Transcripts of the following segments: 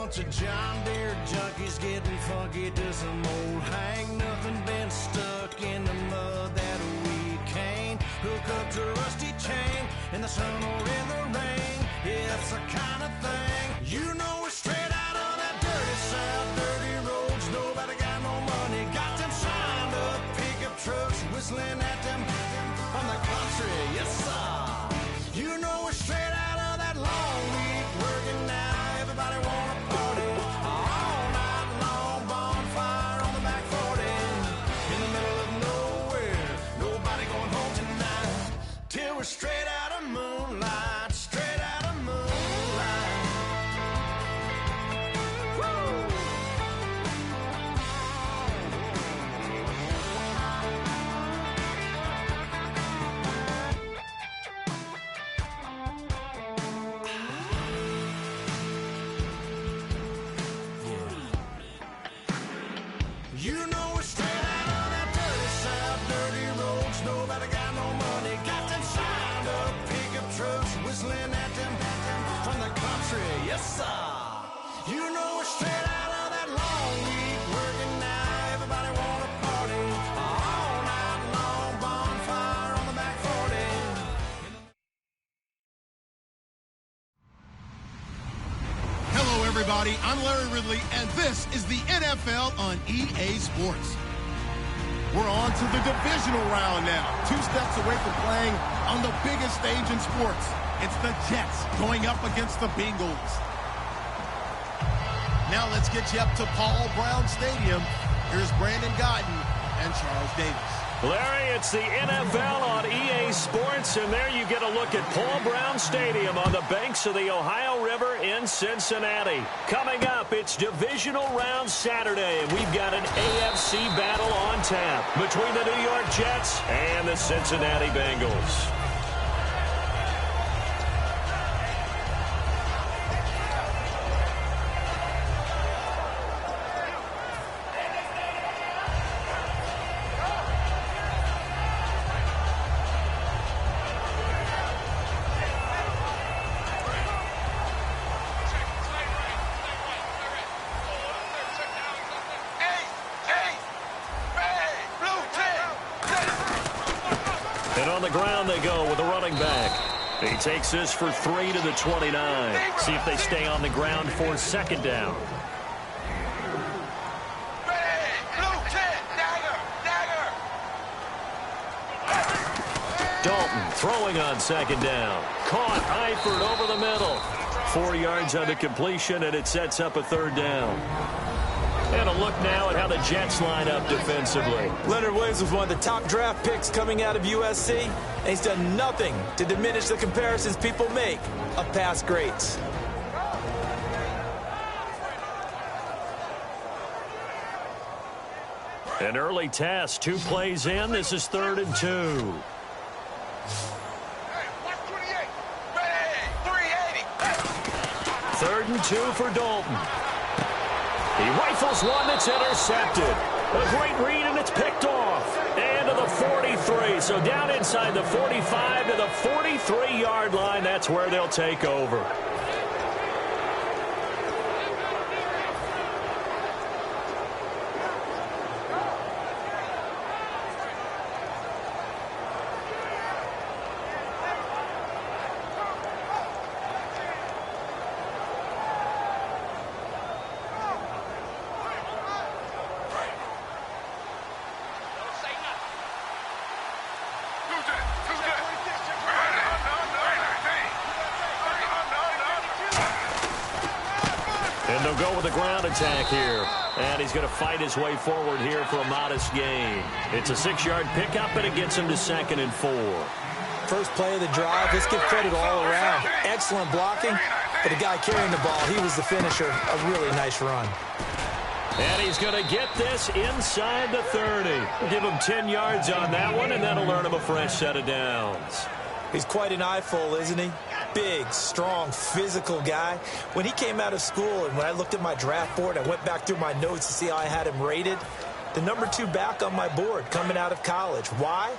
bunch of John Deere junkies getting funky to some old hang. Nothing been stuck in the mud that we can't hook up to a rusty chain in the sun or in the rain. Yeah, it's the kind of thing, you know, we're straight out of that dirty south, dirty roads. Nobody got no money, got them signed up pickup trucks whistling at them from the country. Yes, sir. You know, we're straight out of that long week working now. Everybody wanna party all night long. Bonfire on the back 40 in the middle of nowhere. Nobody going home tonight till we're straight out of moonlight. Straight out of moonlight. Woo! You know we're straight out of that dirty south, dirty roads. Nobody got no money, got them signed up pickup trucks whistling at them from the country. Yes, sir. You know we're straight out of that long week working now. Everybody wanna party all night long. Bonfire on the back 40. Hello, everybody. I'm Larry Ridley, and this is the NFL on EA Sports. We're on to the divisional round now. 2 steps away from playing on the biggest stage in sports. It's the Jets going up against the Bengals. Now let's get you up to Paul Brown Stadium. Here's Brandon Guyton and Charles Davis. Larry, it's the NFL on EA Sports, and there you get a look at Paul Brown Stadium on the banks of the Ohio River in Cincinnati. Coming up, it's Divisional Round Saturday, and we've got an AFC battle on tap between the New York Jets and the Cincinnati Bengals. And on the ground they go with the running back. He takes this for 3 to the 29. See if they stay on the ground for second down. Dalton throwing on second down. Caught Eifert over the middle. 4 yards on the completion, and it sets up a third down. And a look now at how the Jets line up defensively. Leonard Williams was one of the top draft picks coming out of USC, and he's done nothing to diminish the comparisons people make of past greats. An early test, 2 plays in. This is 3rd and 2. Third and 2 for Dalton. He rifles one that's intercepted. A great read, and it's picked off. And to the 43. So down inside the 45 to the 43-yard line. That's where they'll take over. And they'll go with the ground attack here. And he's going to fight his way forward here for a modest gain. It's a 6-yard pickup, and it gets him to 2nd and 4. First play of the drive, let's give credit all around. Excellent blocking, but the guy carrying the ball, he was the finisher. A really nice run. And he's going to get this inside the 30. Give him 10 yards on that one, and that'll earn him a fresh set of downs. He's quite an eyeful, isn't he? Big, strong, physical guy. When he came out of school and when I looked at my draft board, I went back through my notes to see how I had him rated. The number 2 back on my board coming out of college. Why?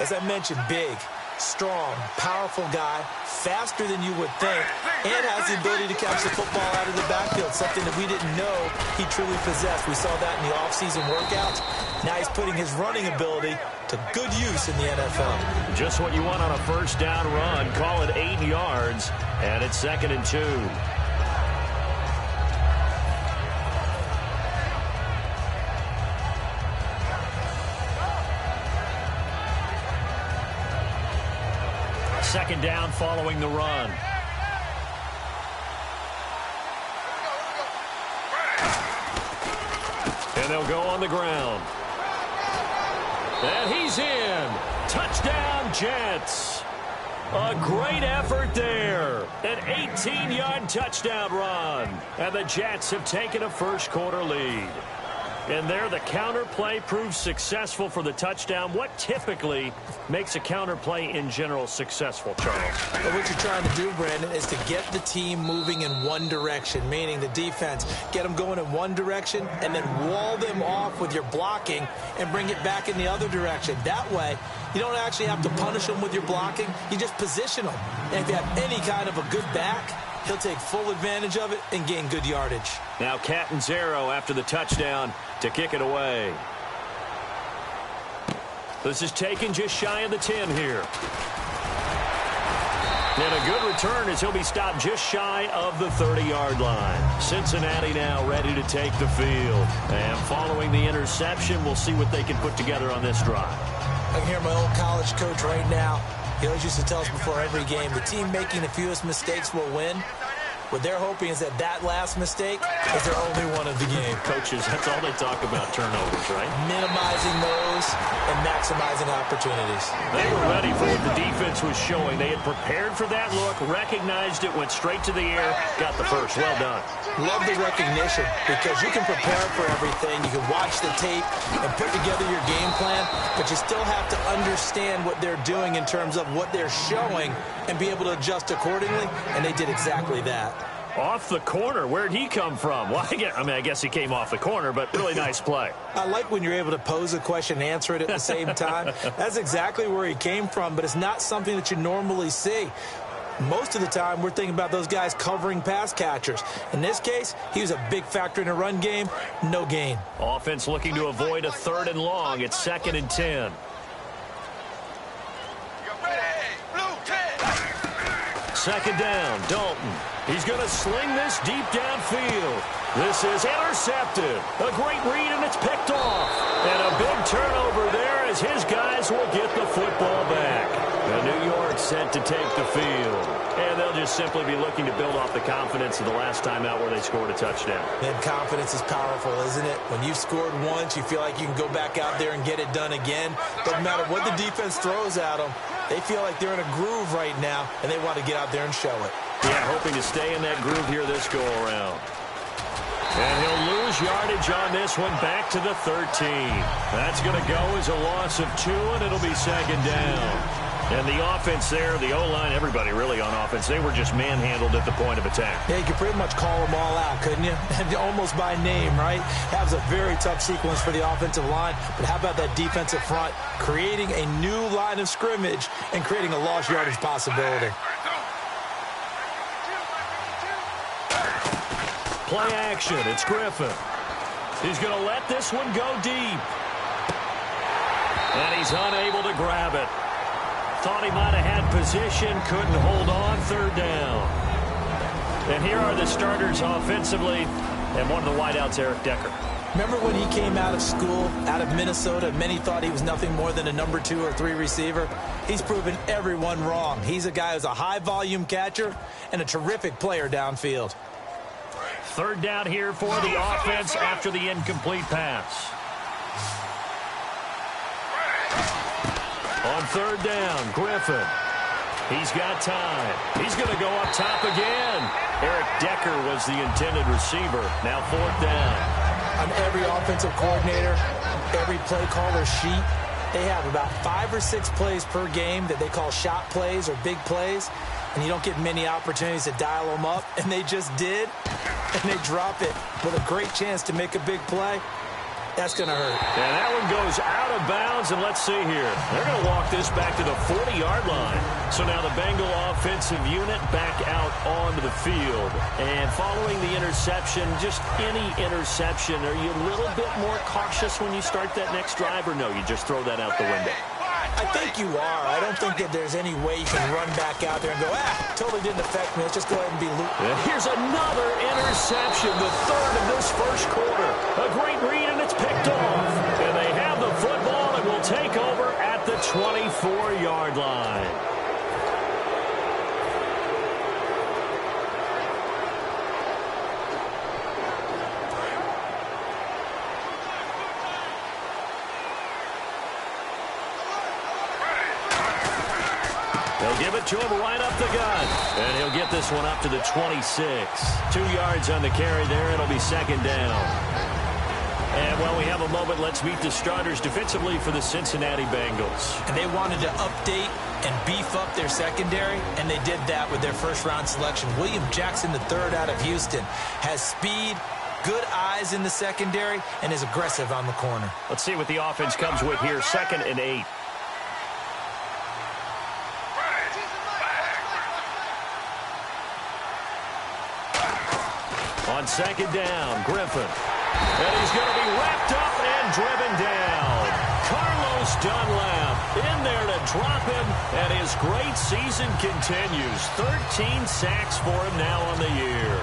As I mentioned, big. strong, powerful guy, faster than you would think, and has the ability to catch the football out of the backfield, something that we didn't know he truly possessed. We saw that in the offseason workouts. Now he's putting his running ability to good use in the NFL. Just what you want on a first down run. Call it 8 yards, and it's 2nd and 2. Second down following the run. And they'll go on the ground. And he's in. Touchdown, Jets. A great effort there. An 18-yard touchdown run. And the Jets have taken a first-quarter lead. And there, the counter play proves successful for the touchdown. What typically makes a counter play in general successful, Charles? But what you're trying to do, Brandon, is to get the team moving in one direction, meaning the defense. Get them going in one direction and then wall them off with your blocking and bring it back in the other direction. That way, you don't actually have to punish them with your blocking. You just position them. And if you have any kind of a good back, he'll take full advantage of it and gain good yardage. Now Catanzaro after the touchdown to kick it away. This is taken just shy of the 10 here. And a good return as he'll be stopped just shy of the 30-yard line. Cincinnati now ready to take the field. And following the interception, we'll see what they can put together on this drive. I can hear my old college coach right now. He always used to tell us before every game, the team making the fewest mistakes will win. What they're hoping is that last mistake is their only one of the game. Coaches, that's all they talk about, turnovers, right? Minimizing those and maximizing opportunities. They were ready for what the defense was showing. They had prepared for that look, recognized it, went straight to the air, got the first. Well done. Love the recognition because you can prepare for everything. You can watch the tape and put together your game plan, but you still have to understand what they're doing in terms of what they're showing and be able to adjust accordingly, and they did exactly that. Off the corner. Where'd he come from? Well, I guess he came off the corner, but really nice play. I like when you're able to pose a question and answer it at the same time. That's exactly where he came from, but it's not something that you normally see. Most of the time, we're thinking about those guys covering pass catchers. In this case, he was a big factor in a run game. No gain. Offense looking to avoid a 3rd and long. It's 2nd and 10. Second down, Dalton. He's going to sling this deep downfield. This is intercepted. A great read, and it's picked off. And a big turnover there as his guys will get the football back. And New York set to take the field. And they'll just simply be looking to build off the confidence of the last time out where they scored a touchdown. And confidence is powerful, isn't it? When you've scored once, you feel like you can go back out there and get it done again. Doesn't matter what the defense throws at them. They feel like they're in a groove right now, and they want to get out there and show it. Yeah, hoping to stay in that groove here this go-around. And he'll lose yardage on this one back to the 13. That's going to go as a loss of 2, and it'll be 2nd down. And the offense there, the O-line, everybody really on offense, they were just manhandled at the point of attack. Yeah, you could pretty much call them all out, couldn't you? Almost by name, right? That was a very tough sequence for the offensive line. But how about that defensive front creating a new line of scrimmage and creating a lost yardage possibility? Play action. It's Griffin. He's going to let this one go deep. And he's unable to grab it. Thought he might have had position, couldn't hold on, 3rd down. And here are the starters offensively, and one of the wideouts, Eric Decker. Remember when he came out of school, out of Minnesota, many thought he was nothing more than a number 2 or 3 receiver? He's proven everyone wrong. He's a guy who's a high-volume catcher and a terrific player downfield. 3rd down here for the offense after the incomplete pass. On 3rd down, Griffin. He's got time. He's going to go up top again. Eric Decker was the intended receiver. Now 4th down. On every offensive coordinator, every play caller sheet, they have about 5 or 6 plays per game that they call shot plays or big plays, and you don't get many opportunities to dial them up, and they just did, and they drop it with a great chance to make a big play. That's going to hurt. And that one goes out of bounds, and let's see here. They're going to walk this back to the 40-yard line. So now the Bengal offensive unit back out onto the field. And following the interception, just any interception, are you a little bit more cautious when you start that next drive, or no, you just throw that out the window? I think you are. I don't think that there's any way you can run back out there and go, totally didn't affect me. Let's just go ahead and be loose. Here's another interception, the third of this first quarter. A great read, and it's picked off. And they have the football and will take over at the 24-yard line. They'll give it to him right up the gut. And he'll get this one up to the 26. 2 yards on the carry there. It'll be second down. And while we have a moment, let's meet the starters defensively for the Cincinnati Bengals. And they wanted to update and beef up their secondary, and they did that with their first-round selection. William Jackson III out of Houston has speed, good eyes in the secondary, and is aggressive on the corner. Let's see what the offense comes with here. 2nd and 8. On 2nd down, Griffin. And he's going to be wrapped up and driven down. Carlos Dunlap in there to drop him, and his great season continues. 13 sacks for him now on the year.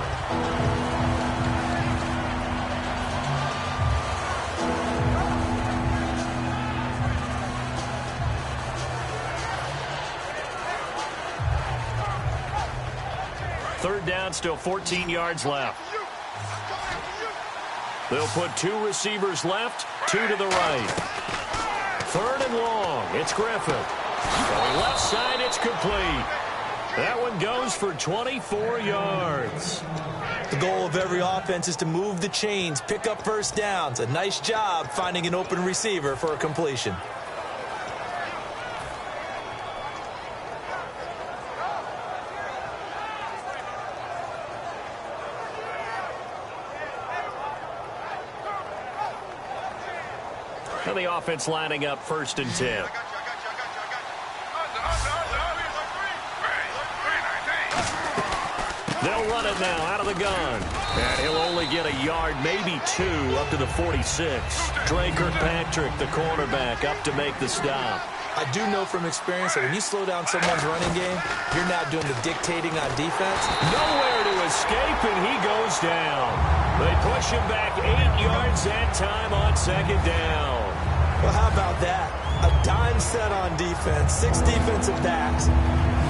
Third down, still 14 yards left. They'll put 2 receivers left, 2 to the right. 3rd and long. It's Griffin. Going left side, it's complete. That one goes for 24 yards. The goal of every offense is to move the chains, pick up first downs. A nice job finding an open receiver for a completion. And the offense lining up 1st and 10. They'll run it now out of the gun. And he'll only get a yard, maybe 2, up to the 46. Dre Kirkpatrick, the cornerback, up to make the stop. I do know from experience that when you slow down someone's running game, you're not doing the dictating on defense. Nowhere to escape, and he goes down. They push him back 8 yards that time on 2nd down. Well, how about that? A dime set on defense, 6 defensive backs.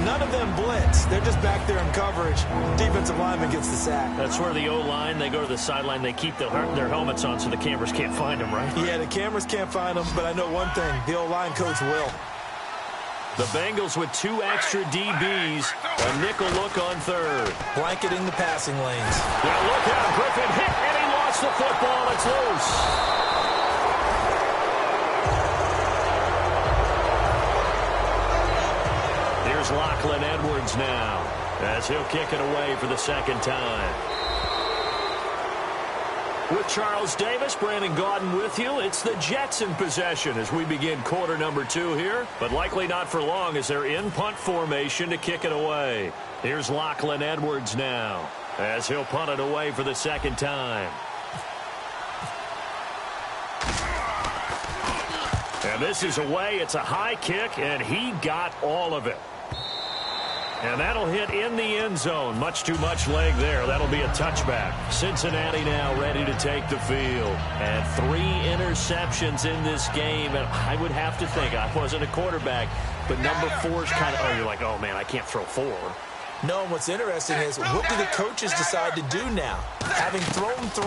None of them blitz. They're just back there in coverage. Defensive lineman gets the sack. That's where the O-line, they go to the sideline, they keep their helmets on so the cameras can't find them, right? Yeah, the cameras can't find them, but I know one thing. The O-line coach will. The Bengals with 2 extra DBs. A nickel look on 3rd. Blanketing the passing lanes. Now look out. Griffin hit, and he lost the football. It's loose. Here's Lachlan Edwards now, as he'll kick it away for the 2nd time. With Charles Davis, Brandon Gaudin with you. It's the Jets in possession as we begin quarter number 2 here, but likely not for long as they're in punt formation to kick it away. Here's Lachlan Edwards now, as he'll punt it away for the 2nd time. And this is away. It's a high kick, and he got all of it. And that'll hit in the end zone. Much too much leg there. That'll be a touchback. Cincinnati now ready to take the field. And 3 interceptions in this game. And I would have to think, I wasn't a quarterback, but number 4's kind of, you're like, oh, man, I can't throw 4. No, and what's interesting is, what do the coaches decide to do now? Having thrown 3,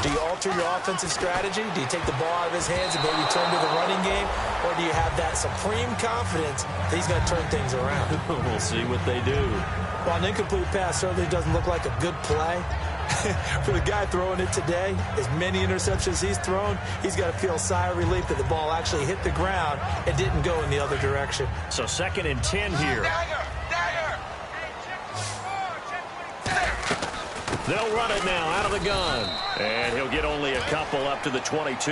do you alter your offensive strategy? Do you take the ball out of his hands and maybe turn to the running game? Or do you have that supreme confidence that he's going to turn things around? We'll see what they do. Well, an incomplete pass certainly doesn't look like a good play. For the guy throwing it today, as many interceptions he's thrown, he's got to feel a sigh of relief that the ball actually hit the ground and didn't go in the other direction. So 2nd and 10 here. They'll run it now out of the gun. And he'll get only a couple up to the 22.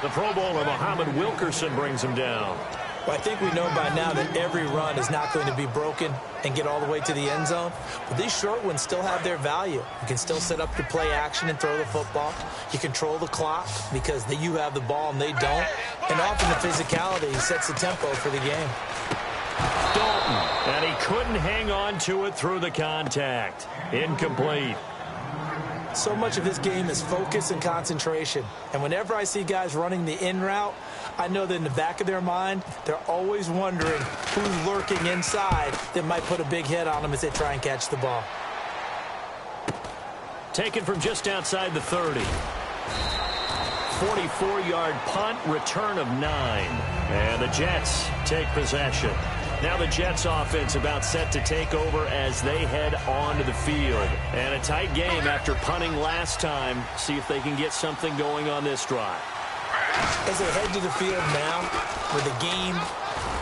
The Pro Bowler, Muhammad Wilkerson, brings him down. Well, I think we know by now that every run is not going to be broken and get all the way to the end zone. But these short ones still have their value. You can still set up your play action and throw the football. You control the clock because you have the ball and they don't. And often the physicality sets the tempo for the game. Dalton, and he couldn't hang on to it through the contact. Incomplete. So much of this game is focus and concentration. And whenever I see guys running the in route, I know that in the back of their mind, they're always wondering who's lurking inside that might put a big hit on them as they try and catch the ball. Taken from just outside the 30. 44-yard punt, return of 9. And the Jets take possession. Now the Jets offense about set to take over as they head onto the field. And a tight game after punting last time. See if they can get something going on this drive. As they head to the field now, with the game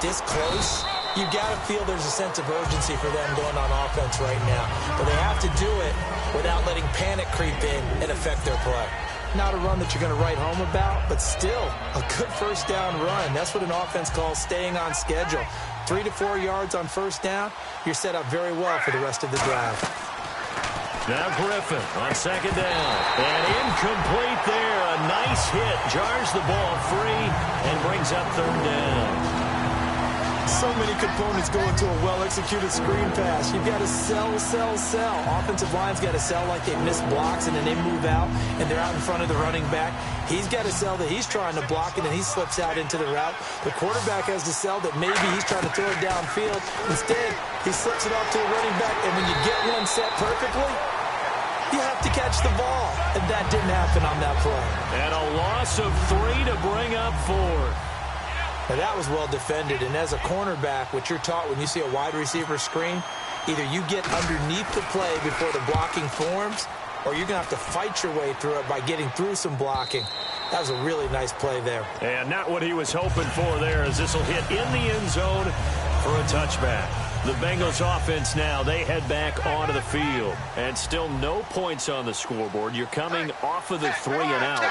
this close, you've got to feel there's a sense of urgency for them going on offense right now. But they have to do it without letting panic creep in and affect their play. Not a run that you're going to write home about, but still a good first down run. That's what an offense calls staying on schedule. 3 to 4 yards on first down, you're set up very well for the rest of the drive. Now Griffin on second down. And incomplete there. A nice hit. Jars the ball free and brings up third down. So many components go into a well-executed screen pass. You've got to sell, sell, sell. Offensive line's got to sell like they missed blocks and then they move out and they're out in front of the running back. He's got to sell that he's trying to block and then he slips out into the route. The quarterback has to sell that maybe he's trying to throw it downfield. Instead, he slips it off to the running back, and when you get one set perfectly, you have to catch the ball. And that didn't happen on that play. And a loss of 3 to bring up 4. Now, that was well defended, and as a cornerback, what you're taught when you see a wide receiver screen, either you get underneath the play before the blocking forms, or you're going to have to fight your way through it by getting through some blocking. That was a really nice play there. And not what he was hoping for there, as this will hit in the end zone for a touchback. The Bengals offense now, they head back onto the field. And still no points on the scoreboard. You're coming off of the 3 and out.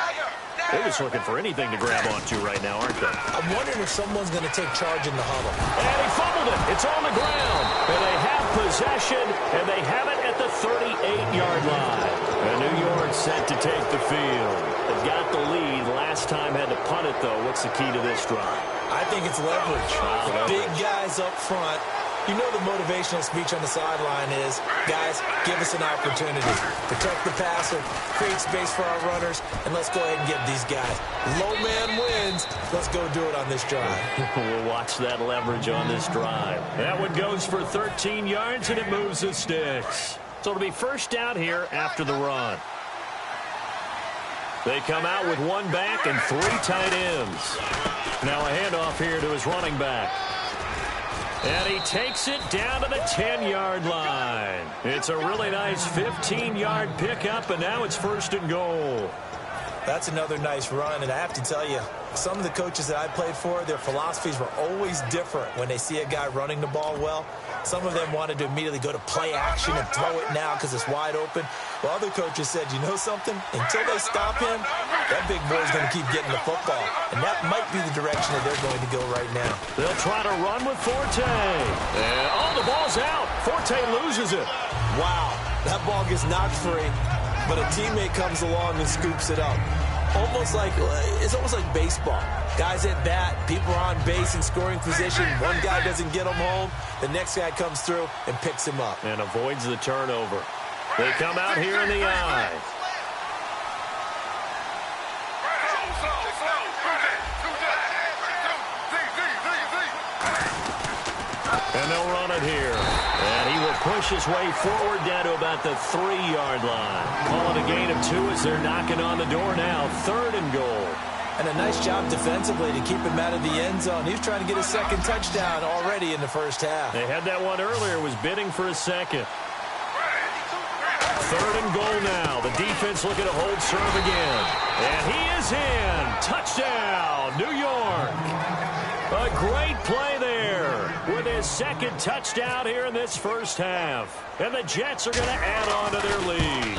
They're just looking for anything to grab onto right now, aren't they? I'm wondering if someone's going to take charge in the huddle. And he fumbled it. It's on the ground. And they have possession, and they have it at the 38-yard line. And New York set to take the field. They've got the lead. Last time had to punt it, though. What's the key to this drive? I think it's leverage. Wow, the big guys up front. You know the motivational speech on the sideline is, guys, give us an opportunity. Protect the passer, create space for our runners, and let's go ahead and get these guys. Low man wins. Let's go do it on this drive. We'll watch that leverage on this drive. That one goes for 13 yards, and it moves the sticks. So it'll be first down here after the run. They come out with one back and 3 tight ends. Now a handoff here to his running back. And he takes it down to the 10-yard line. It's a really nice 15-yard pickup, and now it's first and goal. That's another nice run, and I have to tell you, some of the coaches that I played for, their philosophies were always different when they see a guy running the ball well. Some of them wanted to immediately go to play action and throw it now because it's wide open. While other coaches said, you know something? Until they stop him, that big boy's going to keep getting the football. And that might be the direction that they're going to go right now. They'll try to run with Forte. And, the ball's out. Forte loses it. Wow, that ball gets knocked free, but a teammate comes along and scoops it up. It's almost like baseball. Guys at bat, people are on base in scoring position. One guy doesn't get him home. The next guy comes through and picks him up. And avoids the turnover. They come out here in the eye. And they'll run it here. And he will push his way forward down to about the 3-yard line. Call it a gain of 2 as they're knocking on the door now. 3rd and goal. And a nice job defensively to keep him out of the end zone. He was trying to get his second touchdown already in the first half. They had that one earlier, was bidding for a second. 3rd and goal now. The defense looking to hold serve again. And he is in. Touchdown, New York. A great play there. Within his second touchdown here in this first half. And the Jets are going to add on to their lead.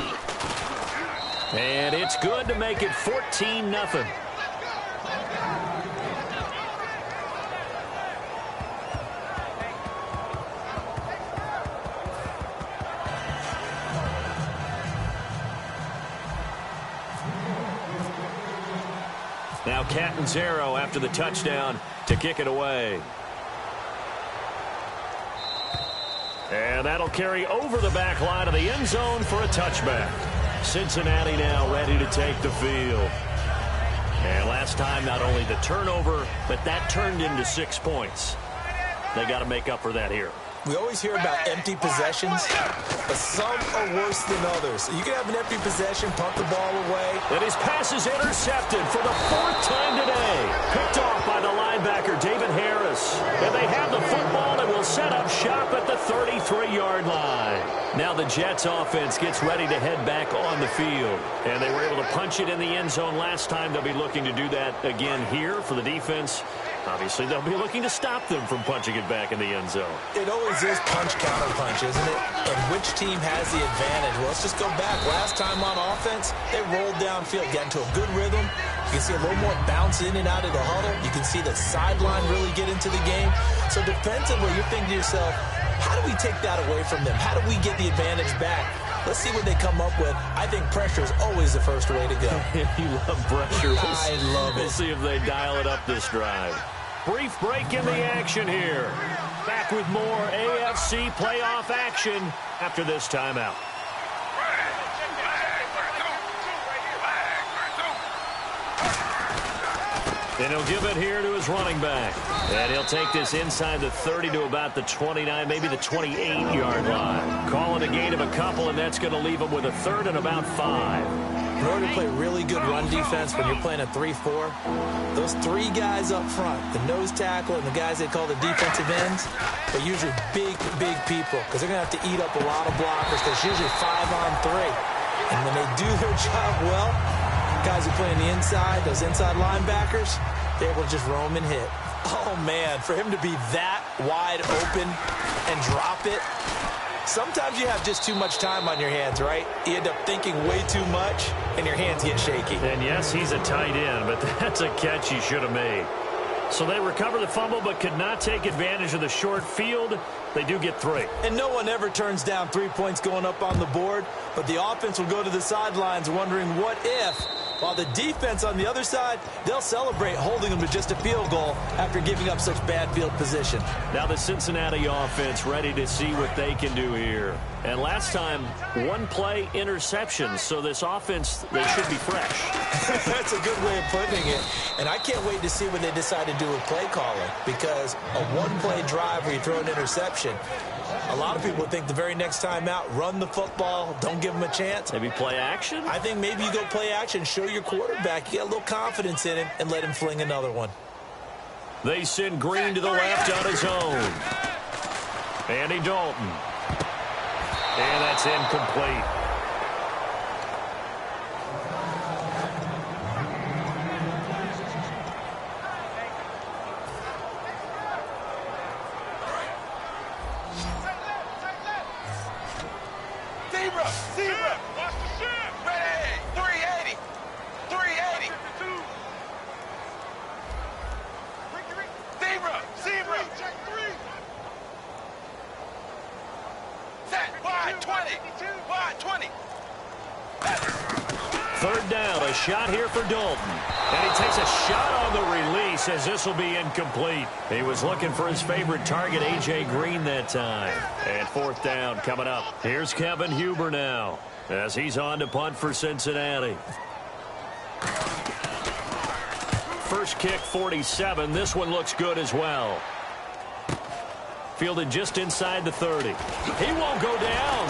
And it's good to make it 14-0. Now Catanzaro after the touchdown to kick it away. And that'll carry over the back line of the end zone for a touchback. Cincinnati now ready to take the field. And last time, not only the turnover, but that turned into 6 points. They got to make up for that here. We always hear about empty possessions, but some are worse than others. You can have an empty possession, punt the ball away. And his pass is intercepted for the 4th time today. Picked off by the linebacker, David Harris. And they have the football and will set up shop at the 33-yard line. Now the Jets offense gets ready to head back on the field. And they were able to punch it in the end zone last time. They'll be looking to do that again here for the defense. Obviously, they'll be looking to stop them from punching it back in the end zone. It always is punch-counter-punch, isn't it? And which team has the advantage? Well, let's just go back. Last time on offense, they rolled downfield, got into a good rhythm. You can see a little more bounce in and out of the huddle. You can see the sideline really get into the game. So defensively, you're thinking to yourself, how do we take that away from them? How do we get the advantage back? Let's see what they come up with. I think pressure is always the first way to go. You love pressure. I love it. We'll see if they dial it up this drive. Brief break in the action here. Back with more AFC playoff action after this timeout. And he'll give it here to his running back. And he'll take this inside the 30 to about the 29, maybe the 28-yard line. Calling a gain of a couple, and that's going to leave him with a 3rd and about 5. In order to play really good run defense when you're playing a 3-4, those 3 guys up front, the nose tackle and the guys they call the defensive ends, are usually big people because they're going to have to eat up a lot of blockers because it's usually 5-on-3. And when they do their job well, guys who play on the inside, those inside linebackers, they're able to just roam and hit. Oh, man, for him to be that wide open and drop it, sometimes you have just too much time on your hands, right? You end up thinking way too much, and your hands get shaky. And, yes, he's a tight end, but that's a catch he should have made. So they recover the fumble but could not take advantage of the short field. They do get 3. And no one ever turns down 3 points going up on the board, but the offense will go to the sidelines wondering what if, while the defense on the other side, they'll celebrate holding them to just a field goal after giving up such bad field position. Now the Cincinnati offense ready to see what they can do here. And last time, 1-play interceptions, so this offense, they should be fresh. That's a good way of putting it. And I can't wait to see what they decide to do with play calling, because a 1-play drive where you throw an interception, a lot of people think the very next time out, run the football, don't give them a chance. Maybe play action? I think maybe you go play action, show your quarterback, you get a little confidence in him, and let him fling another one. They send Green to the left on his own. Andy Dalton. And that's incomplete. Zebra! Ready! 380! 380! Zebra! Set! Wide 20! Wide 20! 3rd down, a shot here for Dalton. And he takes a shot on the release as this will be incomplete. He was looking for his favorite target, A.J. Green, that time. And 4th down coming up. Here's Kevin Huber now as he's on to punt for Cincinnati. First kick, 47. This one looks good as well. Fielded just inside the 30. He won't go down.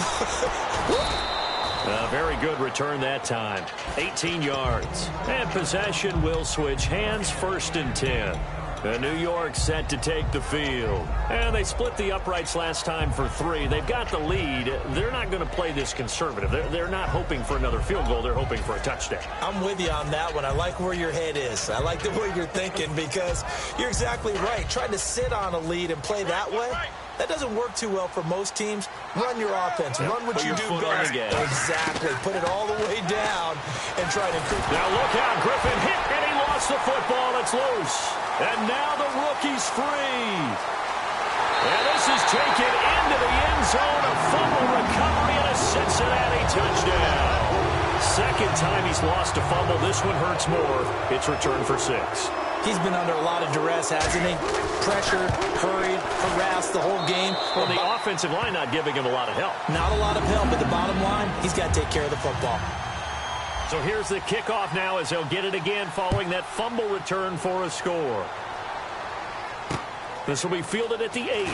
A very good return that time. 18 yards. And possession will switch hands, 1st and 10. And New York set to take the field. And they split the uprights last time for 3. They've got the lead. They're not going to play this conservative. They're not hoping for another field goal. They're hoping for a touchdown. I'm with you on that one. I like where your head is. I like the way you're thinking because you're exactly right. Trying to sit on a lead and play that way, that doesn't work too well for most teams. Run your offense. Yep. Run what Put you your do foot on best. the gas. Exactly. Put it all the way down and try to increase. Now look out. Griffin hit, and he lost the football. It's loose. And now the rookie's free. And this is taken into the end zone. A fumble recovery and a Cincinnati touchdown. Second time he's lost a fumble. This one hurts more. It's returned for 6. He's been under a lot of duress, hasn't he? Pressured, hurried, harassed the whole game. Well, the offensive line not giving him a lot of help. Not a lot of help, but the bottom line, he's got to take care of the football. So here's the kickoff now as they'll get it again following that fumble return for a score. This will be fielded at the 8.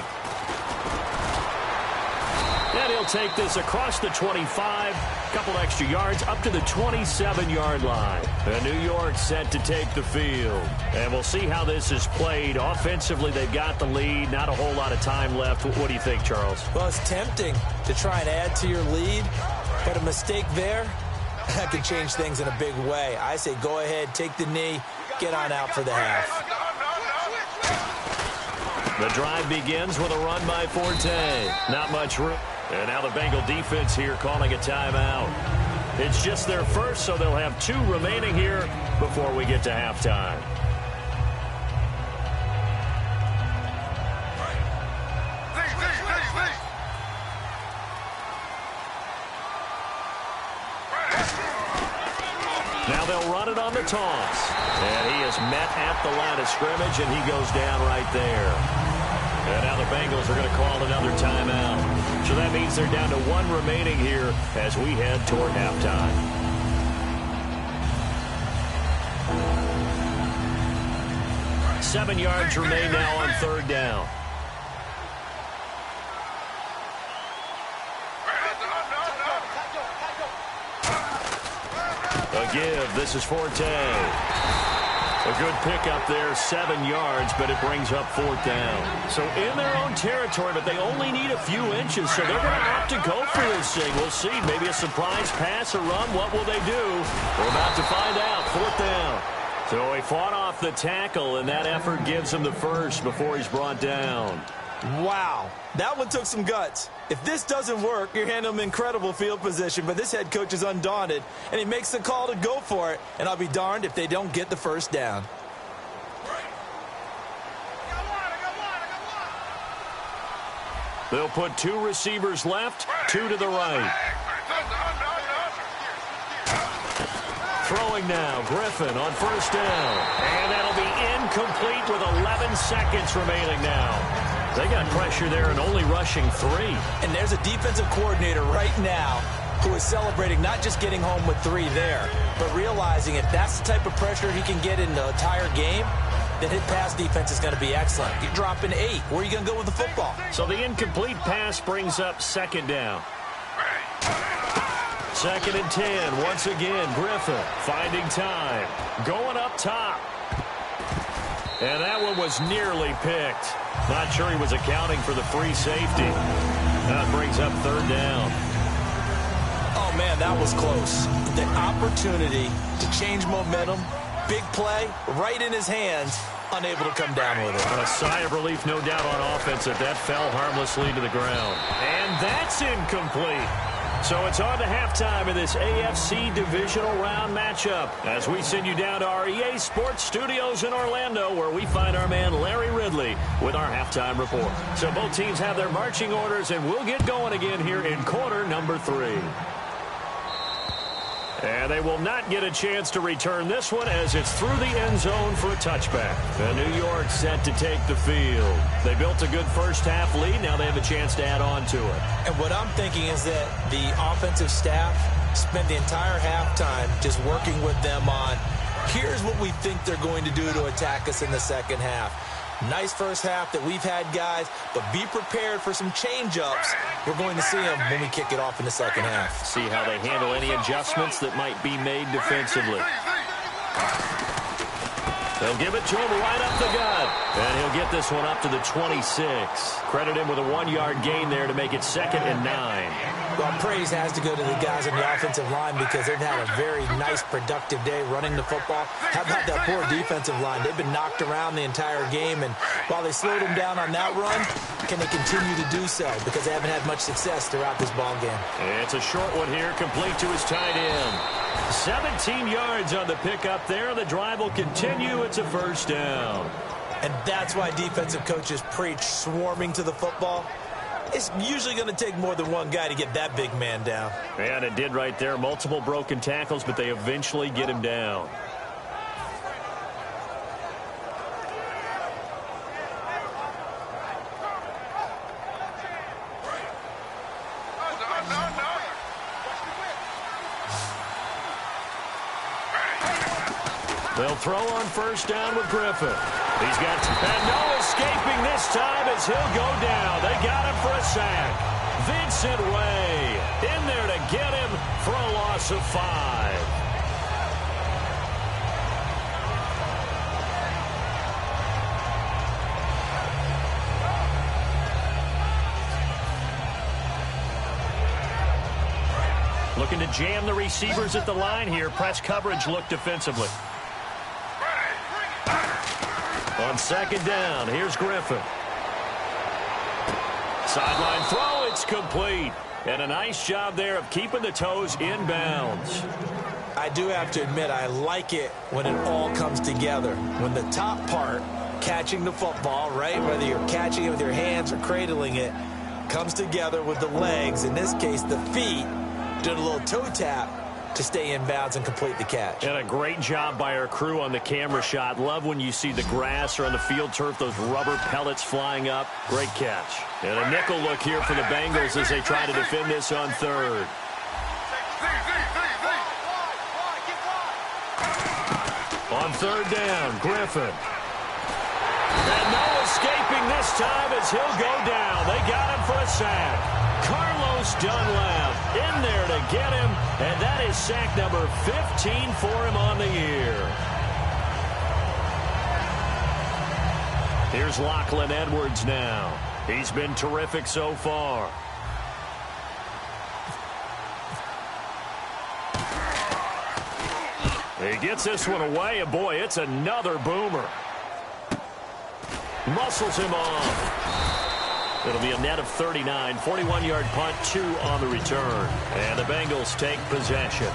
And he'll take this across the 25, couple extra yards up to the 27-yard line. And New York set to take the field. And we'll see how this is played. Offensively, they've got the lead. Not a whole lot of time left. What do you think, Charles? Well, it's tempting to try and add to your lead, but a mistake there, that could change things in a big way. I say go ahead, take the knee, get on out for the half. The drive begins with a run by Forte. Not much room. And now the Bengal defense here calling a timeout. It's just their first, so they'll have 2 remaining here before we get to halftime. Now they'll run it on the toss. And he is met at the line of scrimmage, and he goes down right there. And now the Bengals are going to call another timeout. So that means they're down to 1 remaining here as we head toward halftime. Seven yards remain now on 3rd down. A give. This is Forte. A good pickup there, 7 yards, but it brings up 4th down. So in their own territory, but they only need a few inches, so they're going to opt to go for this thing. We'll see. Maybe a surprise pass or run. What will they do? We're about to find out. 4th down. So he fought off the tackle, and that effort gives him the first before he's brought down. Wow, that one took some guts. If this doesn't work, you're handing him incredible field position, but this head coach is undaunted, and he makes the call to go for it, and I'll be darned if they don't get the first down. They'll put 2 receivers left, 2 to the right. Throwing now, Griffin on 1st down. And that'll be incomplete with 11 seconds remaining now. They got pressure there and only rushing 3. And there's a defensive coordinator right now who is celebrating not just getting home with 3 there, but realizing if that's the type of pressure he can get in the entire game, then his pass defense is going to be excellent. You're dropping 8. Where are you going to go with the football? So the incomplete pass brings up 2nd down. 2nd and 10. Once again, Griffin finding time. Going up top. And that one was nearly picked. Not sure he was accounting for the free safety. That brings up 3rd down. Oh, man, that was close. The opportunity to change momentum, big play, right in his hands, unable to come down with it. A sigh of relief, no doubt, on offense that fell harmlessly to the ground. And that's incomplete. So it's on to halftime in this AFC divisional round matchup as we send you down to our EA Sports Studios in Orlando where we find our man Larry Ridley with our halftime report. So both teams have their marching orders and we'll get going again here in quarter number 3. And they will not get a chance to return this one as it's through the end zone for a touchback. And New York set to take the field. They built a good first half lead. Now they have a chance to add on to it. And what I'm thinking is that the offensive staff spent the entire halftime just working with them on, here's what we think they're going to do to attack us in the second half. Nice first half that we've had, guys, but be prepared for some change-ups. We're going to see them when we kick it off in the second half. See how they handle any adjustments that might be made defensively. They'll give it to him right up the gut. And he'll get this one up to the 26. Credit him with a 1-yard gain there to make it 2nd and 9. Well, praise has to go to the guys on the offensive line because they've had a very nice, productive day running the football. How about that poor defensive line? They've been knocked around the entire game, and while they slowed them down on that run, can they continue to do so? Because they haven't had much success throughout this ball game. It's a short one here, complete to his tight end. 17 yards on the pickup there. The drive will continue. It's a first down. And that's why defensive coaches preach swarming to the football. It's usually going to take more than one guy to get that big man down. And it did right there. Multiple broken tackles, but they eventually get him down. They'll throw on first down with Griffin. He's got, and no escaping this time as he'll go down. They got him for a sack. Vincent Way in there to get him for a loss of 5. Looking to jam the receivers at the line here. Press coverage look defensively. On second down, here's Griffin. Sideline throw, it's complete. And a nice job there of keeping the toes in bounds. I do have to admit, I like it when it all comes together. When the top part, catching the football, right, whether you're catching it with your hands or cradling it, comes together with the legs, in this case the feet, doing a little toe tap to stay in bounds and complete the catch. And a great job by our crew on the camera shot. Love when you see the grass or on the field turf, those rubber pellets flying up. Great catch. And a nickel look here for the Bengals as they try to defend this on third. On third down, Griffin. And no escaping this time as he'll go down. They got him for a sack. Carlos Dunlap in there to get him, and that is sack number 15 for him on the year. Here's Lachlan Edwards now. He's been terrific so far. He gets this one away, and boy, it's another boomer. Muscles him off. It'll be a net of 39, 41-yard punt, 2 on the return. And the Bengals take possession.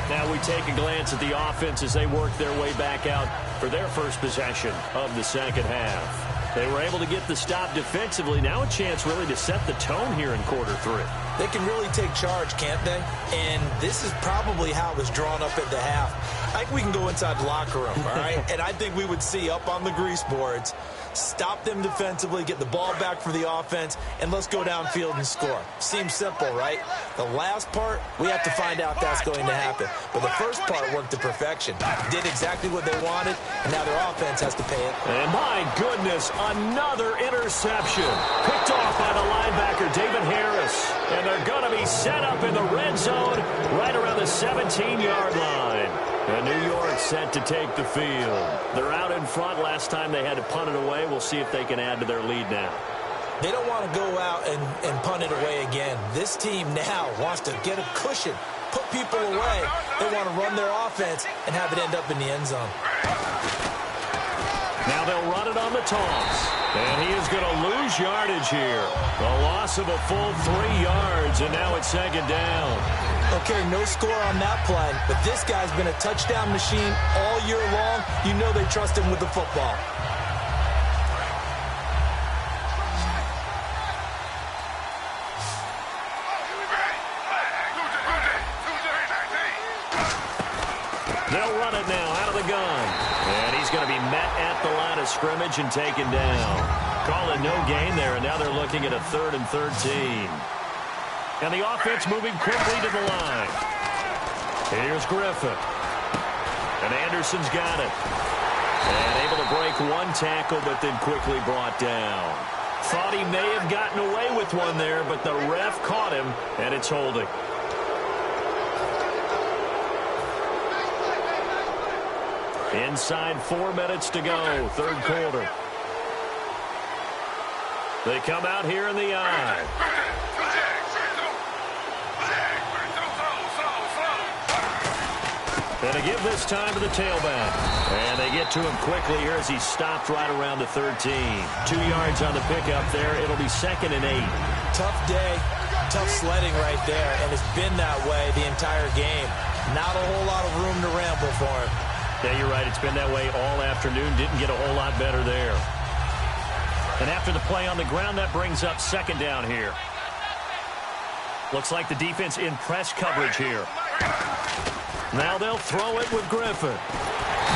Now we take a glance at the offense as they work their way back out for their first possession of the second half. They were able to get the stop defensively. Now a chance really to set the tone here in quarter 3. They can really take charge, can't they? And this is probably how it was drawn up at the half. I think we can go inside the locker room, all right? And I think we would see up on the grease boards, stop them defensively, get the ball back for the offense, and let's go downfield and score. Seems simple, right? The last part, we have to find out that's going to happen. But the first part worked to perfection. Did exactly what they wanted, and now their offense has to pay it. And my goodness, another interception. Picked off by the linebacker, David Harris. And they're going to be set up in the red zone right around the 17-yard line. And New York set to take the field. They're out in front. Last time they had to punt it away. We'll see if they can add to their lead now. They don't want to go out and punt it away again. This team now wants to get a cushion, put people away. They want to run their offense and have it end up in the end zone. Now they'll run it on the toss. And he is going to lose yardage here. A loss of a full 3 yards, and now it's second down. Okay, no score on that play, but this guy's been a touchdown machine all year long. You know they trust him with the football. They'll run it now out of the gun. And he's going to be met at the line of scrimmage and taken down. Call it no gain there, and now they're looking at a 3rd and 13. And the offense moving quickly to the line. Here's Griffin. And Anderson's got it. And able to break one tackle, but then quickly brought down. Thought he may have gotten away with one there, but the ref caught him, and it's holding. Inside 4 minutes to go, third quarter. They come out here in the eye. And they give this time to the tailback. And they get to him quickly here as he stopped right around the 13. 2 yards on the pickup there. It'll be 2nd and 8. Tough day, tough sledding right there, and it's been that way the entire game. Not a whole lot of room to ramble for him. Yeah, you're right. It's been that way all afternoon. Didn't get a whole lot better there. And after the play on the ground, that brings up 2nd down here. Looks like the defense in press coverage here. Now they'll throw it with Griffin.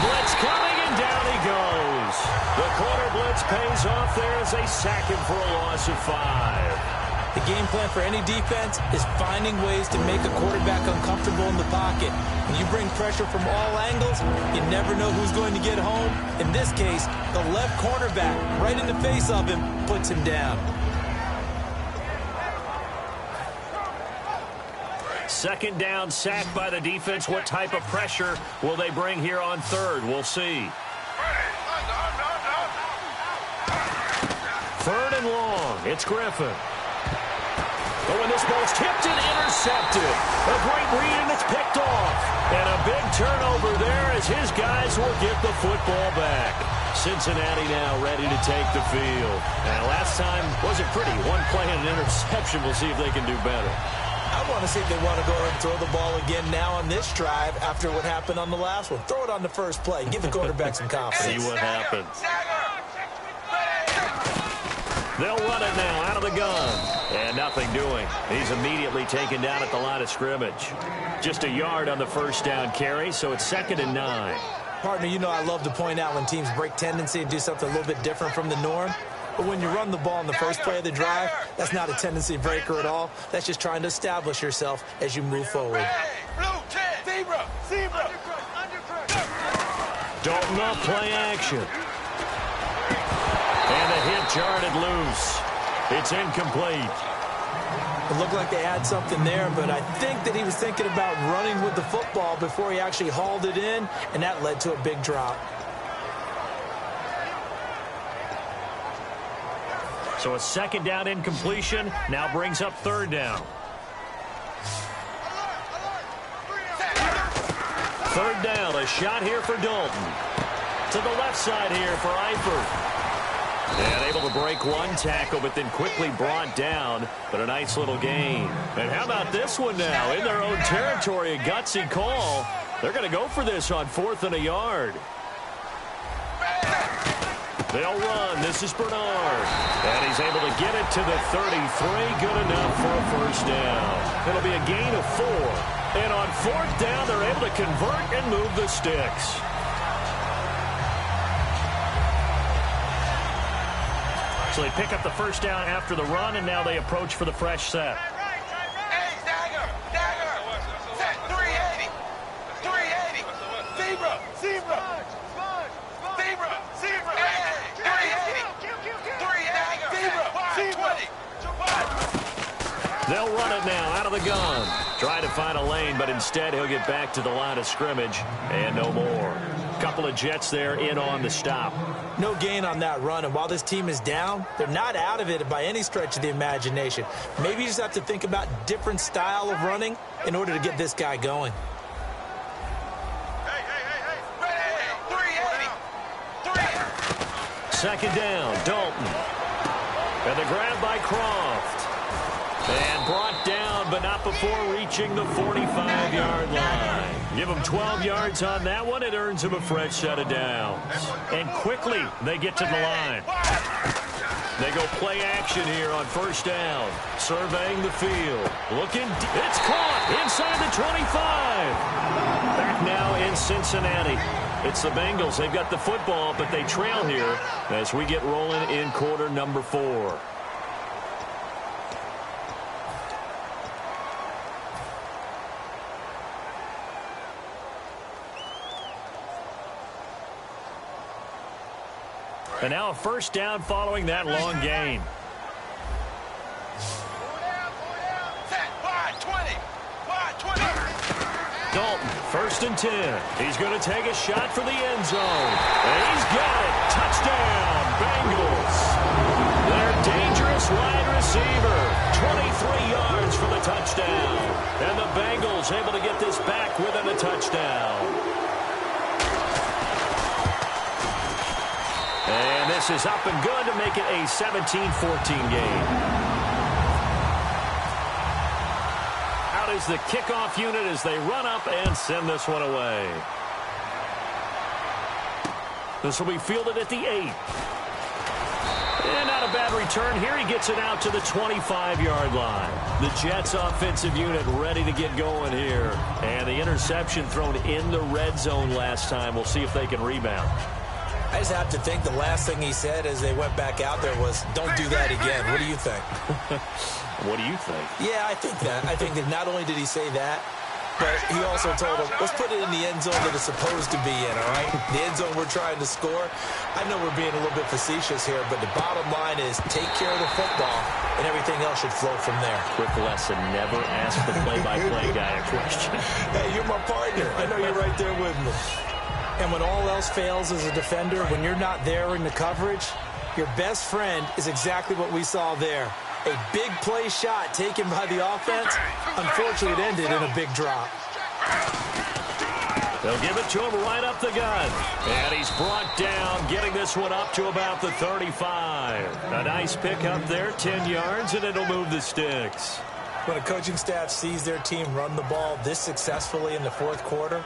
Blitz coming, and down he goes. The corner blitz pays off there as they sack him for a loss of 5. The game plan for any defense is finding ways to make a quarterback uncomfortable in the pocket. When you bring pressure from all angles, you never know who's going to get home. In this case, the left cornerback, right in the face of him, puts him down. 2nd down, sacked by the defense. What type of pressure will they bring here on 3rd? We'll see. 3rd and long. It's Griffin. Oh, and this ball's tipped and intercepted. A great read, and it's picked off. And a big turnover there as his guys will get the football back. Cincinnati now ready to take the field. And last time wasn't pretty. One play and an interception. We'll see if they can do better. I want to see if they want to go ahead and throw the ball again now on this drive after what happened on the last one. Throw it on the first play. Give the quarterback some confidence. See what happens. They'll run it now out of the gun. And nothing doing. He's immediately taken down at the line of scrimmage. Just a yard on the first down carry, so it's 2nd and 9. Partner, you know I love to point out when teams break tendency and do something a little bit different from the norm. But when you run the ball in the first play of the drive, that's not a tendency breaker at all. That's just trying to establish yourself as you move forward. Dalton up, play action. And the hit jarred loose. It's incomplete. It looked like they had something there, but I think that he was thinking about running with the football before he actually hauled it in, and that led to a big drop. So a 2nd down incompletion now brings up 3rd down. 3rd down, a shot here for Dalton. To the left side here for Eifert. And able to break one tackle, but then quickly brought down. But a nice little gain. And how about this one now? In their own territory, a gutsy call. They're going to go for this on 4th and a yard. They'll run. This is Bernard. And he's able to get it to the 33. Good enough for a first down. It'll be a gain of 4. And on 4th down, they're able to convert and move the sticks. So they pick up the first down after the run, and now they approach for the fresh set. They'll run it now out of the gun. Try to find a lane, but instead he'll get back to the line of scrimmage and no more. Couple of Jets there in on the stop. No gain on that run, and while this team is down, they're not out of it by any stretch of the imagination. Maybe you just have to think about different style of running in order to get this guy going. Second down, Dalton. And the grab by Croft. And brought down, but not before reaching the 45-yard line. Give him 12 yards on that one. It earns him a fresh set of downs. And quickly, they get to the line. They go play action here on first down. Surveying the field. Looking, it's caught inside the 25. Back now in Cincinnati. It's the Bengals. They've got the football, but they trail here as we get rolling in quarter number 4. And now a first down following that long gain. Dalton, 1st and 10. He's going to take a shot for the end zone. And he's got it. Touchdown, Bengals. Their dangerous wide receiver, 23 yards for the touchdown. And the Bengals able to get this back within a touchdown. And this is up and good to make it a 17-14 game. Is the kickoff unit as they run up and send this one away. This will be fielded at the 8. And not a bad return here. He gets it out to the 25-yard line. The Jets offensive unit ready to get going here. And the interception thrown in the red zone last time. We'll see if they can rebound. I just have to think the last thing he said as they went back out there was, don't do that again. What do you think? What do you think? Yeah, I think that. I think that not only did he say that, but he also told him, let's put it in the end zone that it's supposed to be in, all right? The end zone we're trying to score. I know we're being a little bit facetious here, but the bottom line is take care of the football, and everything else should flow from there. Quick lesson, never ask the play-by-play guy a question. Hey, you're my partner. I know you're right there with me. And when all else fails as a defender, when you're not there in the coverage, your best friend is exactly what we saw there. A big play shot taken by the offense. Unfortunately, it ended in a big drop. They'll give it to him right up the gut. And he's brought down, getting this one up to about the 35. A nice pick up there, 10 yards, and it'll move the sticks. When a coaching staff sees their team run the ball this successfully in the fourth quarter,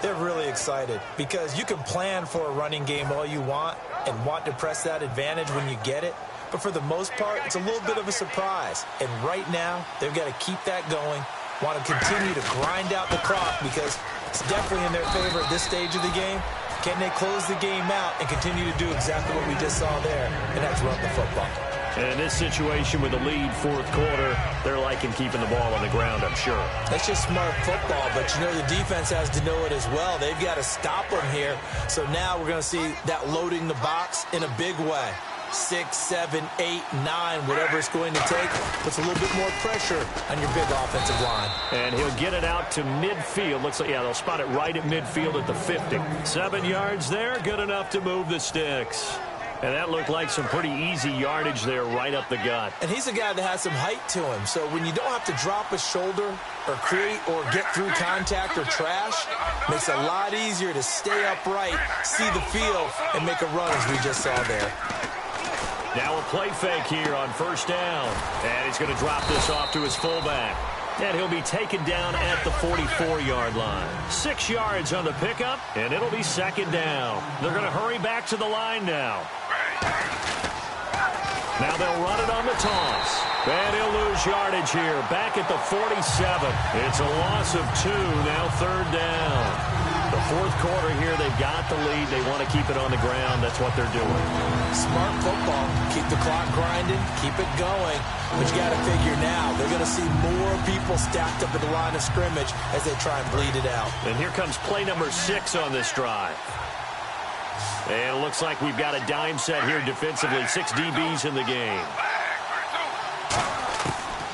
they're really excited because you can plan for a running game all you want and want to press that advantage when you get it. But for the most part, it's a little bit of a surprise. And right now, they've got to keep that going, want to continue to grind out the clock because it's definitely in their favor at this stage of the game. Can they close the game out and continue to do exactly what we just saw there, and that's run the football? And in this situation with the lead fourth quarter, they're liking keeping the ball on the ground, I'm sure. That's just smart football, but you know the defense has to know it as well. They've got to stop them here. So now we're going to see that loading the box in a big way. 6, 7, 8, 9, whatever it's going to take, puts a little bit more pressure on your big offensive line. And he'll get it out to midfield. Looks like, yeah, they'll spot it right at midfield at the 50. 7 yards there, good enough to move the sticks. And that looked like some pretty easy yardage there right up the gut. And he's a guy that has some height to him. So when you don't have to drop a shoulder or create or get through contact or trash, makes it a lot easier to stay upright, see the field, and make a run as we just saw there. Now a play fake here on first down. And he's going to drop this off to his fullback. And he'll be taken down at the 44-yard line. 6 yards on the pickup, and it'll be second down. They're going to hurry back to the line now. Now they'll run it on the toss. And he'll lose yardage here, back at the 47. It's a loss of 2, now third down. The fourth quarter here, they've got the lead. They want to keep it on the ground. That's what they're doing. Smart football. Keep the clock grinding. Keep it going. But you got to figure now, they're going to see more people stacked up at the line of scrimmage as they try and bleed it out. And here comes play number 6 on this drive. And it looks like we've got a dime set here defensively. 6 DBs in the game.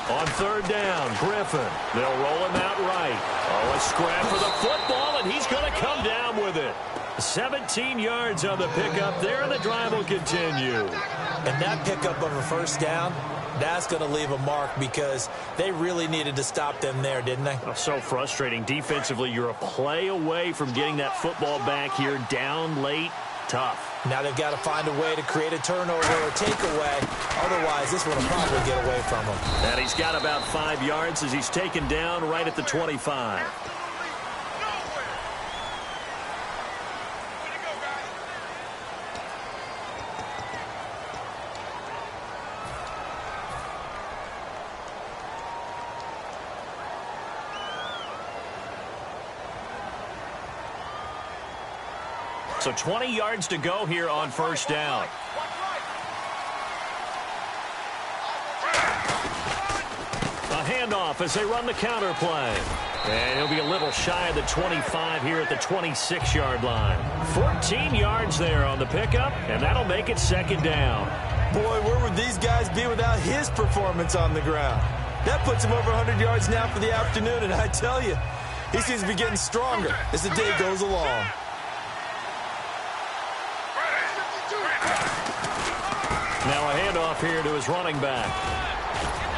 On third down, Griffin. They'll roll him out right. Oh, a scrap for the football, and he's going to come down with it. 17 yards on the pickup there, and the drive will continue. And that pickup of a first down, that's going to leave a mark because they really needed to stop them there, didn't they? Oh, so frustrating. Defensively, you're a play away from getting that football back here down late. Tough. Now they've got to find a way to create a turnover or a takeaway. Otherwise, this one will probably get away from him. And he's got about 5 yards as he's taken down right at the 25. So 20 yards to go here on first down. A handoff as they run the counter play. And he'll be a little shy of the 25 here at the 26-yard line. 14 yards there on the pickup, and that'll make it second down. Boy, where would these guys be without his performance on the ground? That puts him over 100 yards now for the afternoon, and I tell you, He seems to be getting stronger as the day goes along. Now a handoff here to his running back.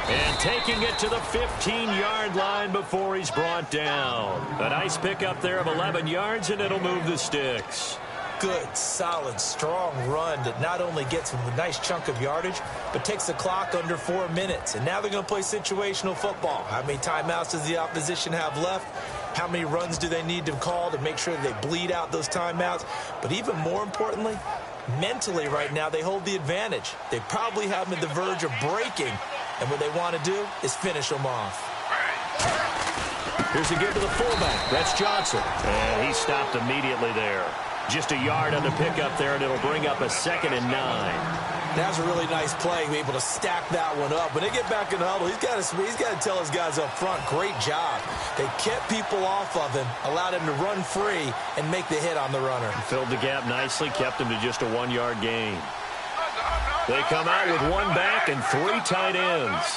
And taking it to the 15-yard line before he's brought down. A nice pickup there of 11 yards, and it'll move the sticks. Good, solid, strong run that not only gets him a nice chunk of yardage, but takes the clock under 4 minutes. And now they're going to play situational football. How many timeouts does the opposition have left? How many runs do they need to call to make sure that they bleed out those timeouts? But even more importantly, mentally right now, they hold the advantage. They probably have them at the verge of breaking. And what they want to do is finish them off. Here's a give to the fullback. That's Johnson. And he stopped immediately there. Just a yard on the pickup there, and it'll bring up a 2nd and 9. That was a really nice play, be able to stack that one up. When they get back in the huddle, he's got to tell his guys up front, great job. They kept people off of him, allowed him to run free, and make the hit on the runner. Filled the gap nicely, kept him to just a 1-yard gain. They come out with 1 back and 3 tight ends.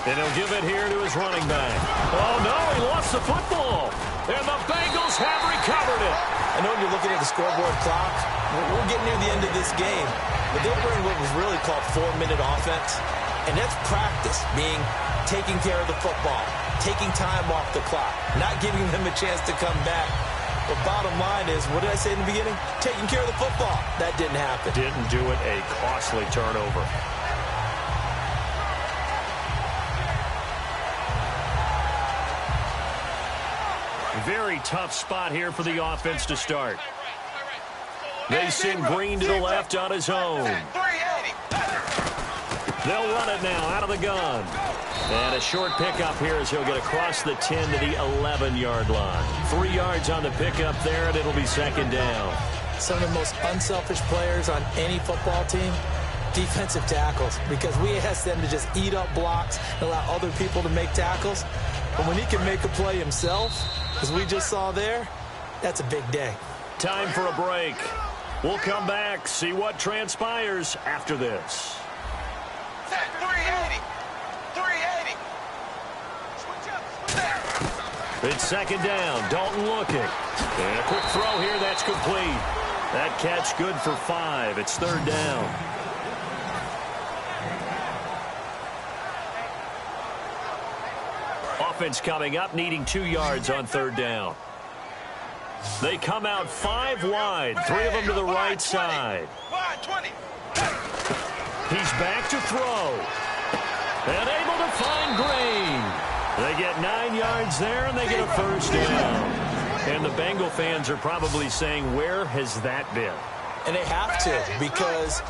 And he'll give it here to his running back. Oh, no, he lost the football. And the Bengals have recovered it. I know when you're looking at the scoreboard clock, we're getting near the end of this game. But they're running what was really called 4-minute offense. And that's practice, being taking care of the football, taking time off the clock, not giving them a chance to come back. But bottom line is, what did I say in the beginning? Taking care of the football. That didn't happen. Didn't do it. A costly turnover. Very tough spot here for the offense to start. They send Green to the left on his own. They'll run it now out of the gun. And a short pickup here as he'll get across the 10 to the 11-yard line. 3 yards on the pickup there, and it'll be 2nd down. Some of the most unselfish players on any football team, defensive tackles, because we ask them to just eat up blocks and allow other people to make tackles. But when he can make a play himself, as we just saw there, that's a big day. Time for a break. We'll come back, see what transpires after this. 380. 380. It's 2nd down. Dalton looking. And a quick throw here. That's complete. That catch good for 5. It's 3rd down. Offense coming up, needing 2 yards on 3rd down. They come out 5 wide. 3 of them to the right side. Wide 20. He's back to throw. And able to find Green. They get 9 yards there, and they get a 1st down. And the Bengal fans are probably saying, where has that been? And they have to, because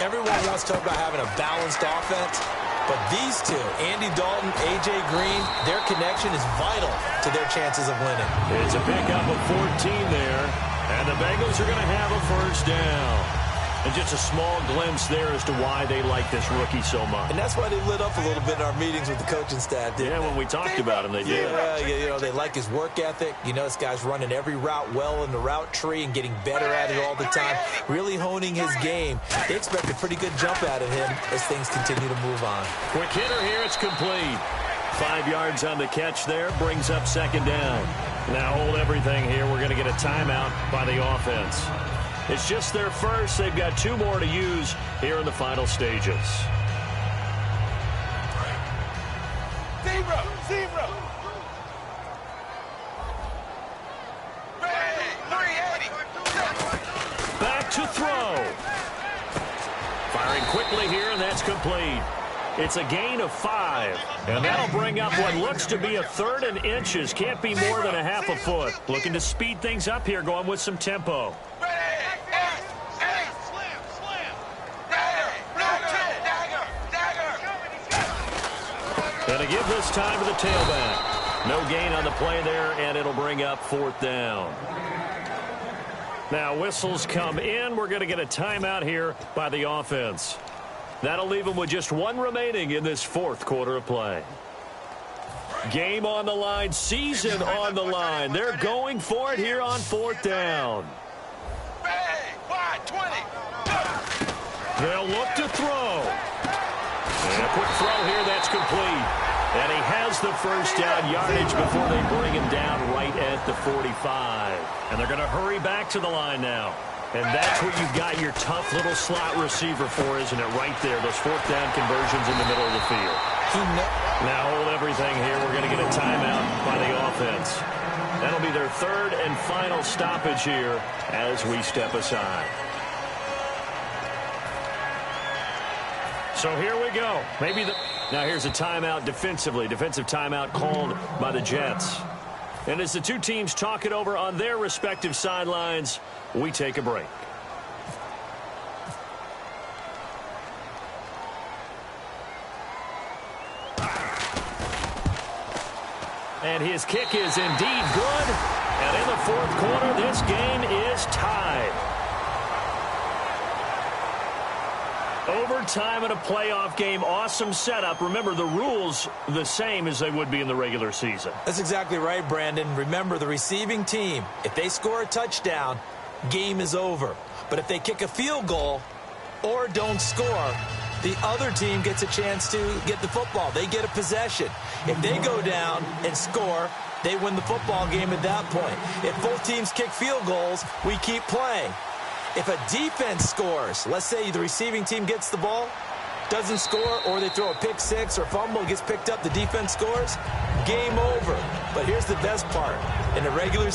everyone wants to talk about having a balanced offense. But these two, Andy Dalton, A.J. Green, their connection is vital to their chances of winning. It's a pickup of 14 there, and the Bengals are going to have a 1st down. And just a small glimpse there as to why they like this rookie so much. And that's why they lit up a little bit in our meetings with the coaching staff, didn't they? When we talked about him, they did. Yeah, you know, they like his work ethic. You know, this guy's running every route well in the route tree and getting better at it all the time, really honing his game. They expect a pretty good jump out of him as things continue to move on. Quick hitter here, it's complete. 5 yards on the catch there, brings up 2nd down. Now hold everything here. We're going to get a timeout by the offense. It's just their first. They've got 2 more to use here in the final stages. 0. Ready. 380. Back to throw. Firing quickly here, and that's complete. It's a gain of 5, and that'll bring up what looks to be a 3rd and inches. Can't be more than a half a foot. Looking to speed things up here, going with some tempo. Going to give this time to the tailback. No gain on the play there, and it'll bring up 4th down. Now whistles come in. We're going to get a timeout here by the offense. That'll leave them with just 1 remaining in this 4th quarter of play. Game on the line, season on the line. They're going for it here on 4th down. Wide 20. They'll look to throw. And a quick throw here, that's complete. And he has the first down yardage before they bring him down right at the 45. And they're going to hurry back to the line now. And that's what you've got your tough little slot receiver for, isn't it? Right there, those fourth down conversions in the middle of the field. Now hold everything here. We're going to get a timeout by the offense. That'll be their third and final stoppage here as we step aside. So here we go. Now here's a timeout defensively. Defensive timeout called by the Jets. And as the two teams talk it over on their respective sidelines, we take a break. And his kick is indeed good. And in the fourth quarter, this game is tied. Overtime in a playoff game, awesome setup. Remember, the rules the same as they would be in the regular season. That's exactly right, Brandon. Remember, the receiving team, if they score a touchdown, game is over. But if they kick a field goal or don't score, the other team gets a chance to get the football. They get a possession. If they go down and score, they win the football game at that point. If both teams kick field goals, we keep playing. If a defense scores, let's say the receiving team gets the ball, doesn't score, or they throw a pick six or fumble, gets picked up, the defense scores, game over. But here's the best part. In the regular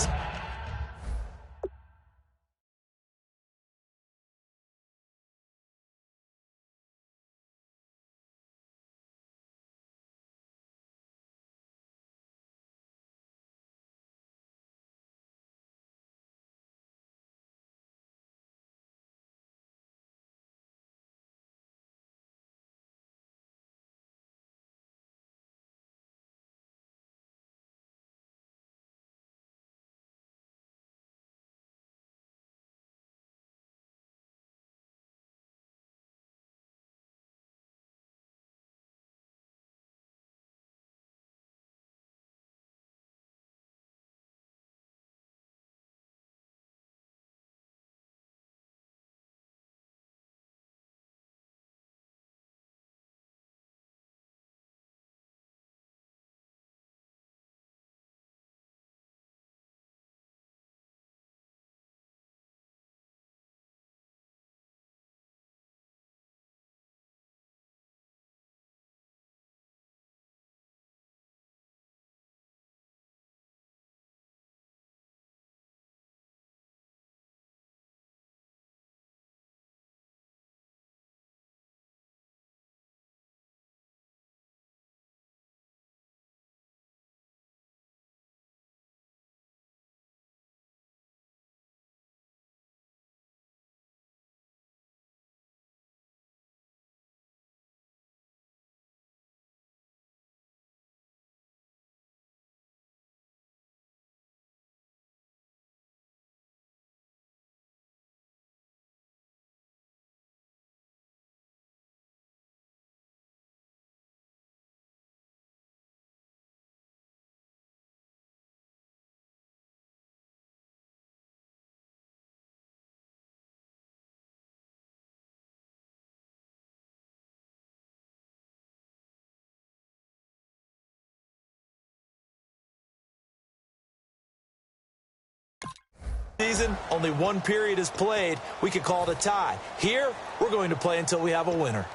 season, only one period is played. We could call it a tie. Here, we're going to play until we have a winner.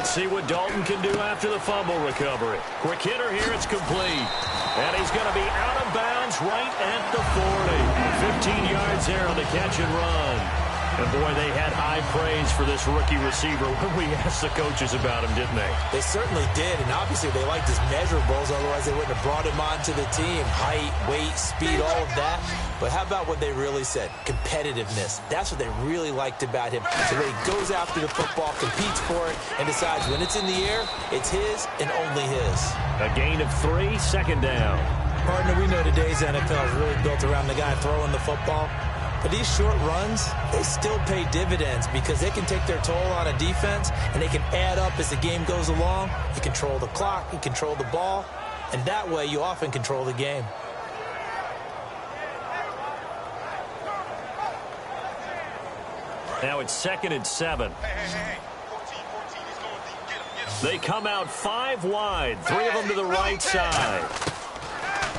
Let's see what Dalton can do after the fumble recovery. Quick hitter here, it's complete. And he's going to be out of bounds right at the 40. 15 yards there on the catch and run. And, boy, they had high praise for this rookie receiver when we asked the coaches about him, didn't they? They certainly did, and obviously they liked his measurables, otherwise they wouldn't have brought him onto the team. Height, weight, speed, all of that. But how about what they really said? Competitiveness. That's what they really liked about him. The way he goes after the football, competes for it, and decides when it's in the air, it's his and only his. A gain of 3, second down. Partner, we know today's NFL is really built around the guy throwing the football. But these short runs, they still pay dividends because they can take their toll on a defense, and they can add up as the game goes along. You control the clock, you control the ball, and that way you often control the game. Now it's 2nd and 7. They come out 5 wide, 3 of them to the right side.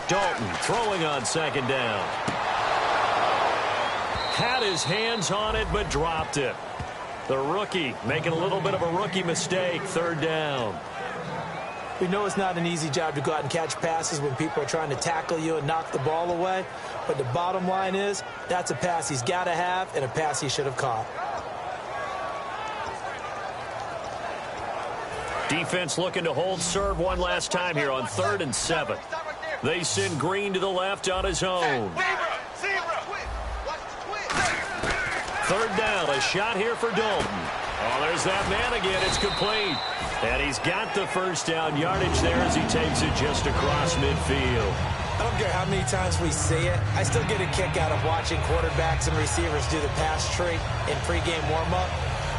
Dalton throwing on 2nd down. Had his hands on it, but dropped it. The rookie making a little bit of a rookie mistake, 3rd down. We know it's not an easy job to go out and catch passes when people are trying to tackle you and knock the ball away. But the bottom line is, that's a pass he's got to have and a pass he should have caught. Defense looking to hold serve one last time here on 3rd and 7. They send Green to the left on his own. 3rd down, a shot here for Dalton. Oh, there's that man again. It's complete. And he's got the 1st down yardage there as he takes it just across midfield. I don't care how many times we see it. I still get a kick out of watching quarterbacks and receivers do the pass tree in pregame warm-up.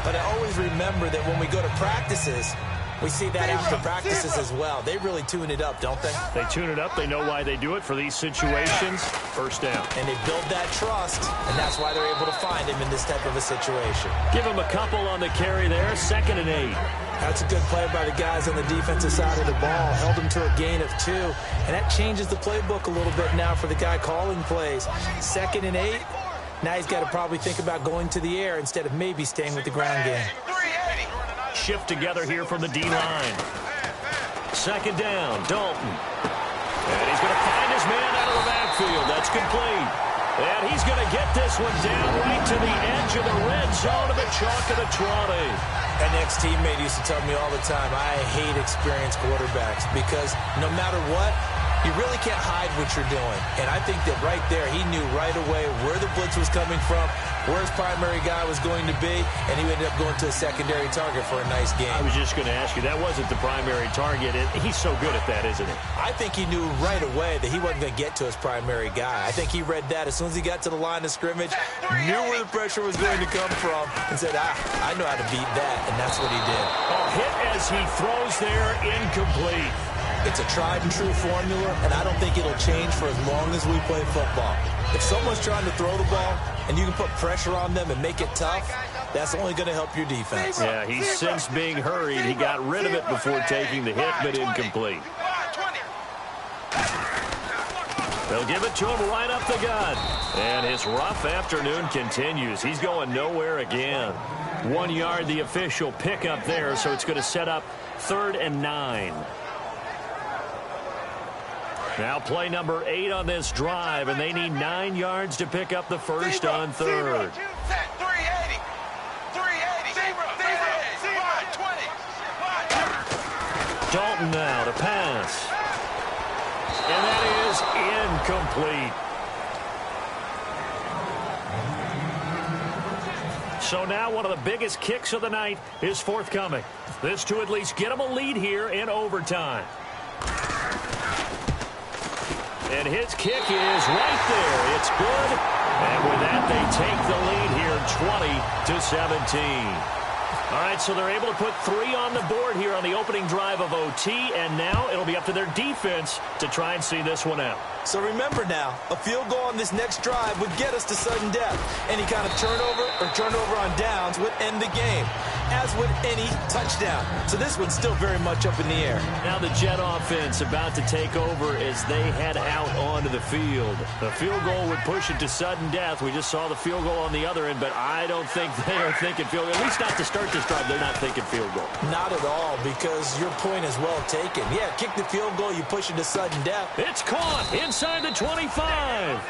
But I always remember that when we go to practices, we see that after practices as well. They really tune it up, don't they? They tune it up. They know why they do it for these situations. 1st down. And they build that trust, and that's why they're able to find him in this type of a situation. Give him a couple on the carry there. 2nd and 8. That's a good play by the guys on the defensive side of the ball. Held him to a gain of 2. And that changes the playbook a little bit now for the guy calling plays. 2nd and 8. Now he's got to probably think about going to the air instead of maybe staying with the ground game. Shift together here from the D-line. 2nd down, Dalton. And he's going to find his man out of the backfield. That's complete. And he's going to get this one down right to the edge of the red zone of the chalk of the 20. An ex-teammate used to tell me all the time, I hate experienced quarterbacks because no matter what, you really can't hide what you're doing. And I think that right there, he knew right away where the blitz was coming from, where his primary guy was going to be, and he ended up going to a secondary target for a nice game. I was just going to ask you, that wasn't the primary target. He's so good at that, isn't he? I think he knew right away that he wasn't going to get to his primary guy. I think he read that as soon as he got to the line of scrimmage, knew where the pressure was going to come from, and said, I know how to beat that, and that's what he did. A hit as he throws there, incomplete. It's a tried-and-true formula, and I don't think it'll change for as long as we play football. If someone's trying to throw the ball and you can put pressure on them and make it tough, that's only going to help your defense. Yeah, he's since being hurried. He got rid of it before taking the hit, but incomplete. They'll give it to him right up the gut. And his rough afternoon continues. He's going nowhere again. 1 yard, the official pickup there, so it's going to set up 3rd and 9. Now play number 8 on this drive, and they need 9 yards to pick up the 1st on 3rd. 380. Dalton now to pass. And that is incomplete. So now one of the biggest kicks of the night is forthcoming. This to at least get him a lead here in overtime. And his kick is right there. It's good. And with that, they take the lead here 20-17. All right, so they're able to put 3 on the board here on the opening drive of OT, and now it'll be up to their defense to try and see this one out. So remember now, a field goal on this next drive would get us to sudden death. Any kind of turnover on downs would end the game, as would any touchdown. So this one's still very much up in the air. Now the Jet offense about to take over as they head out onto the field. The field goal would push it to sudden death. We just saw the field goal on the other end, but I don't think they are thinking field goal. At least not to start this drive, they're not thinking field goal. Not at all, because your point is well taken. Yeah, kick the field goal, you push it to sudden death. It's caught inside the 25.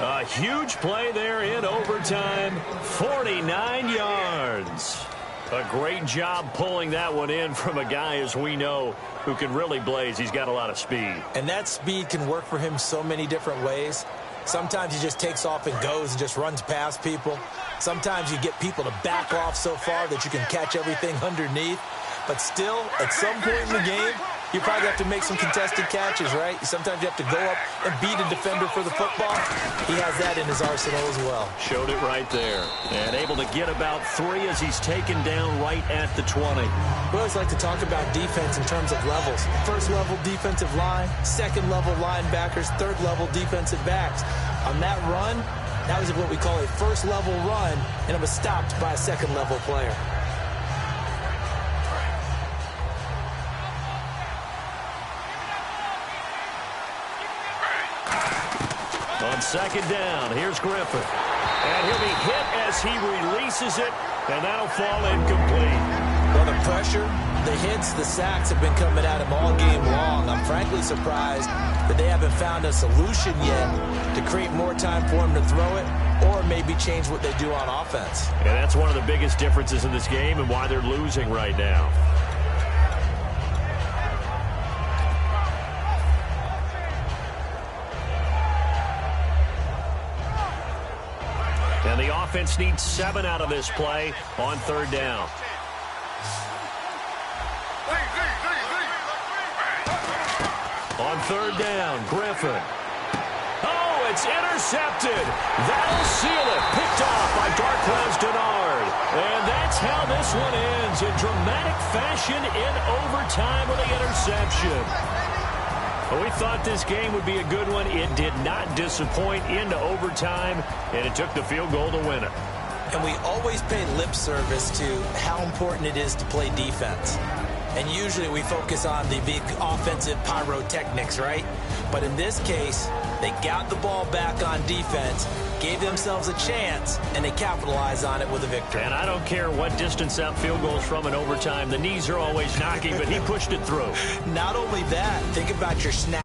A huge play there in overtime. 49 yards. A great job pulling that one in from a guy, as we know, who can really blaze. He's got a lot of speed. And that speed can work for him so many different ways. Sometimes he just takes off and goes and just runs past people. Sometimes you get people to back off so far that you can catch everything underneath. But still, at some point in the game, you probably have to make some contested catches, right? Sometimes you have to go up and beat a defender for the football. he has that in his arsenal as well. Showed it right there. And able to get about 3 as he's taken down right at the 20. We always like to talk about defense in terms of levels. First level defensive line, second level linebackers, third level defensive backs. On that run, that was what we call a first level run, and it was stopped by a second level player. On second down, here's Griffin. And he'll be hit as he releases it, and that'll fall incomplete. Well, the pressure, the hits, the sacks have been coming at him all game long. I'm frankly surprised that they haven't found a solution yet to create more time for him to throw it or maybe change what they do on offense. And that's one of the biggest differences in this game and why they're losing right now. And the offense needs 7 out of this play on third down. On third down, Griffin. Oh, it's intercepted. That'll seal it. Picked off by Darquez Dennard. And that's how this one ends in dramatic fashion in overtime with the interception. Well, we thought this game would be a good one. It did not disappoint into overtime, and it took the field goal to win it. And we always pay lip service to how important it is to play defense. And usually we focus on the big offensive pyrotechnics, right? But in this case, they got the ball back on defense, gave themselves a chance, and they capitalized on it with a victory. And I don't care what distance that field goal is from in overtime. The knees are always knocking, but he pushed it through. Not only that, think about your snap.